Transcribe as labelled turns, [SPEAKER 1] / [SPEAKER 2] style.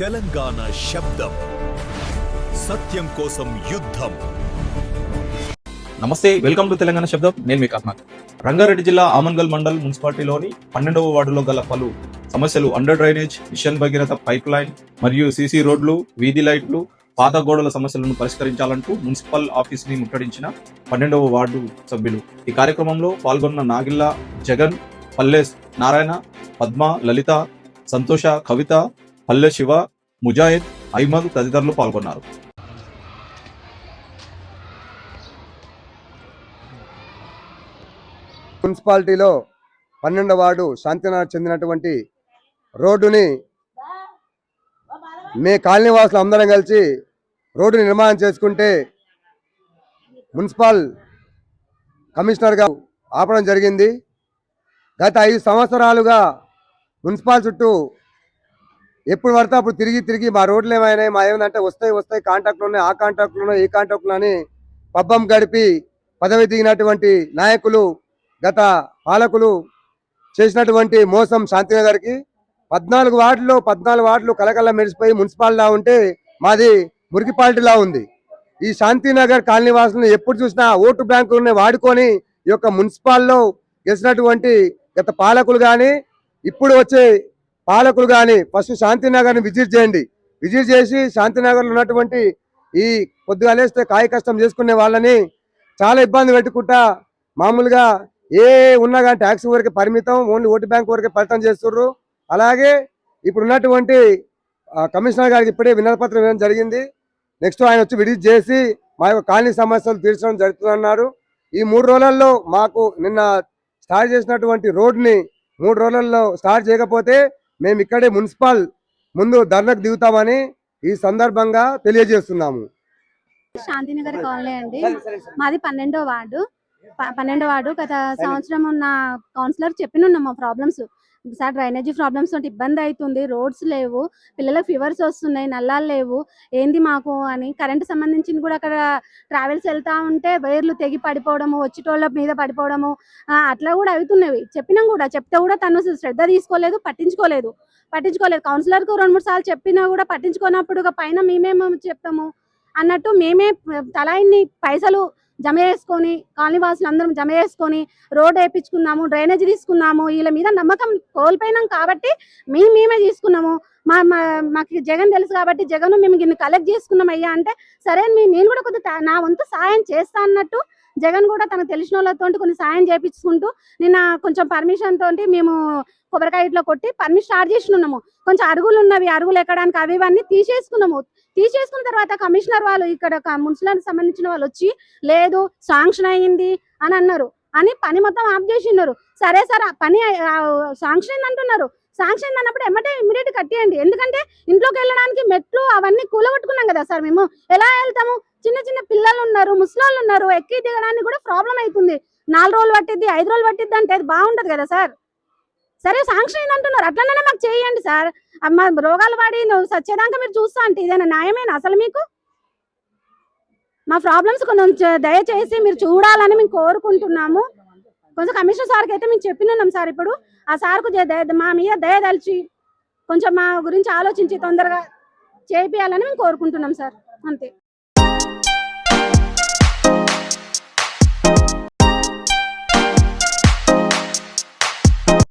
[SPEAKER 1] తెలంగాణ శబ్దం సత్యం కోసం యుద్ధం.
[SPEAKER 2] నమస్తే, వెల్కమ్ టు తెలంగాణ శబ్దం. నేను మీ కర్ణాటక. రంగారెడ్డి జిల్లా ఆమన్గల్ మండల్ మున్సిపాలిటీలోని 12వ వార్డులో గల పలు సమస్యలు under drainage, mission Bhagiratha pipe line మరియు సీసీ రోడ్లు, వీధి లైట్లు, పాత గోడల సమస్యలను పరిష్కరించాలంటూ మున్సిపల్ ఆఫీస్ ని ముట్టడించిన 12వ వార్డు సభ్యులు. ఈ కార్యక్రమంలో పాల్గొన్న నాగిల్ల, జగన్, పల్లె నారాయణ, పద్మ, లలిత, సంతోష, కవిత, పల్లె శివ, ముజాహిద్, అహ్మద్ తదితరులు పాల్గొన్నారు.
[SPEAKER 3] మున్సిపాలిటీలో 12వ వార్డు శాంతినగర్ చెందినటువంటి రోడ్డుని మే కాలనీ వాసులు అందరం కలిసి రోడ్డు నిర్మాణం చేసుకుంటే మున్సిపల్ కమిషనర్గా ఆపడం జరిగింది. గత 5 సంవత్సరాలుగా మున్సిపల్ చుట్టూ ఎప్పుడు పడితే అప్పుడు తిరిగి మా రోడ్లు ఏమైనాయి, మా ఏమంటే వస్తాయి కాంట్రాక్ట్లు ఉన్నాయి, ఆ కాంట్రాక్ట్లు ఉన్నాయి, ఈ కాంట్రాక్ట్లు అని పబ్బం గడిపి పదవి దిగినటువంటి నాయకులు, గత పాలకులు చేసినటువంటి మోసం శాంతినగర్కి 14 వార్డులు కలకల మెరిసిపోయి మున్సిపాలిటీలా ఉంటే మాది మురికిపాలిటీలా ఉంది. ఈ శాంతినగర్ కాలనీ వాసులను ఎప్పుడు చూసినా ఓటు బ్యాంకులను వాడుకొని ఈ యొక్క మున్సిపాల్లో గెలిచినటువంటి గత పాలకులు కానీ ఇప్పుడు వచ్చే పాలకులు కానీ ఫస్ట్ శాంతినగర్ని విజిట్ చేయండి. విజిట్ చేసి శాంతినగర్లో ఉన్నటువంటి ఈ పొద్దుగా లేస్తే కాయ కష్టం చేసుకునే వాళ్ళని చాలా ఇబ్బంది పెట్టుకుంటా మామూలుగా ఏ ఉన్నా కానీ ట్యాక్స్ వరకే పరిమితం, ఓన్లీ ఓటు బ్యాంక్ వరకే పరిమితం చేస్తుర్రు. అలాగే ఇప్పుడు ఉన్నటువంటి కమిషనర్ గారికి ఇప్పుడే వినతిపత్రం ఇవ్వడం జరిగింది. నెక్స్ట్ ఆయన వచ్చి విజిట్ చేసి మా యొక్క కాలనీ సమస్యలు తీర్చడం జరుగుతుందన్నారు. ఈ 3 రోజులలో మాకు నిన్న స్టార్ట్ చేసినటువంటి రోడ్ని 3 రోజులలో స్టార్ట్ చేయకపోతే మేము ఇక్కడే మున్సిపల్ ముందు ధర్నాకు దిగుతామని ఈ సందర్భంగా తెలియజేస్తున్నాము.
[SPEAKER 4] శాంతినగర్ కాలనీ అండి, మాది 12వ వార్డు. గత సంవత్సరం ఉన్న కౌన్సిలర్ చెప్పినున్నాం మా ప్రాబ్లమ్స్. సార్ డ్రైనేజీ ప్రాబ్లమ్స్ తోటి ఇబ్బంది అవుతుంది, రోడ్స్ లేవు, పిల్లలకు ఫీవర్స్ వస్తున్నాయి, నల్లాలు లేవు, ఏంది మాకు అని. కరెంటు సంబంధించింది కూడా అక్కడ ట్రావెల్స్ వెళ్తా ఉంటే వైర్లు తెగి పడిపోవడము, వచ్చేటోళ్ళ మీద పడిపోవడము అట్లా కూడా అవుతున్నవి. చెప్పినాం కూడా, చెప్తే కూడా తను శ్రద్ధ తీసుకోలేదు, పట్టించుకోలేదు. కౌన్సిలర్కు 2-3 సార్లు చెప్పినా కూడా పట్టించుకున్నప్పుడు పైన మేమేమో చెప్తాము అన్నట్టు మేమే తలా ఇన్ని పైసలు జమ చేసుకొని కాలనీ వాసులు అందరం జమ చేసుకొని రోడ్ వేయించుకున్నాము, డ్రైనేజ్ తీసుకున్నాము. వీళ్ళ మీద నమ్మకం కోల్పోయినాం కాబట్టి మేమే తీసుకున్నాము. మాకు జగన్ తెలుసు కాబట్టి జగన్ మేము ఇన్ని కలెక్ట్ చేసుకున్నాం అయ్యా అంటే, సరే నేను కూడా కొద్దిగా నా వంతు సాయం చేస్తా అన్నట్టు జగన్ కూడా తనకు తెలిసిన వాళ్ళతో కొన్ని సాయం చేయించుకుంటూ నిన్న కొంచెం పర్మిషన్ తోటి మేము కొబ్బరికాయ ఇట్లా కొట్టి పర్మిషన్ స్టార్ట్ చేసినాము. కొంచెం అరుగులు ఎక్కడానికి అవి ఇవన్నీ తీసేసుకున్న తర్వాత కమిషనర్ వాళ్ళు ఇక్కడ మున్సిపాలిటీకి సంబంధించిన వాళ్ళు వచ్చి లేదు శాంక్షన్ అయ్యింది అని అన్నారు. పని మొత్తం ఆఫ్ చేసినారు. సరే సార్ పని శాంక్షన్ అయింది అంటున్నారు. శాంక్షన్ అయింది అన్నప్పుడు ఎమ్మటే ఇమ్మీడియట్ కట్టేయండి. ఎందుకంటే ఇంట్లోకి వెళ్ళడానికి మెట్లు అవన్నీ కూలగొట్టుకున్నాం కదా సార్. మేము ఎలా వెళ్తాము? చిన్న పిల్లలు ఉన్నారు, ముసలాళ్ళు ఉన్నారు, ఎక్కి దిగడానికి కూడా ప్రాబ్లం అవుతుంది. 4 రోజులు పట్టిద్ది, 5 రోజులు పట్టిద్ది అంటే అది బాగుంటది కదా సార్. సరే శాంక్షన్ అయింది అంటున్నారు, అట్లనే మాకు చేయండి సార్. మా రోగాలు పడి నువ్వు సచ్చేదాకా మీరు చూస్తా అంటే ఇదేనా న్యాయమేనా అసలు? మీకు మా ప్రాబ్లమ్స్ కొంచెం దయచేసి మీరు చూడాలని మేము కోరుకుంటున్నాము. కొంచెం కమిషనర్ సార్కి అయితే మేము చెప్పినాం సార్. ఇప్పుడు ఆ సార్కు మా మీద దయదలిచి కొంచెం మా గురించి ఆలోచించి తొందరగా చేపియాలని మేము కోరుకుంటున్నాం సార్. అంతే.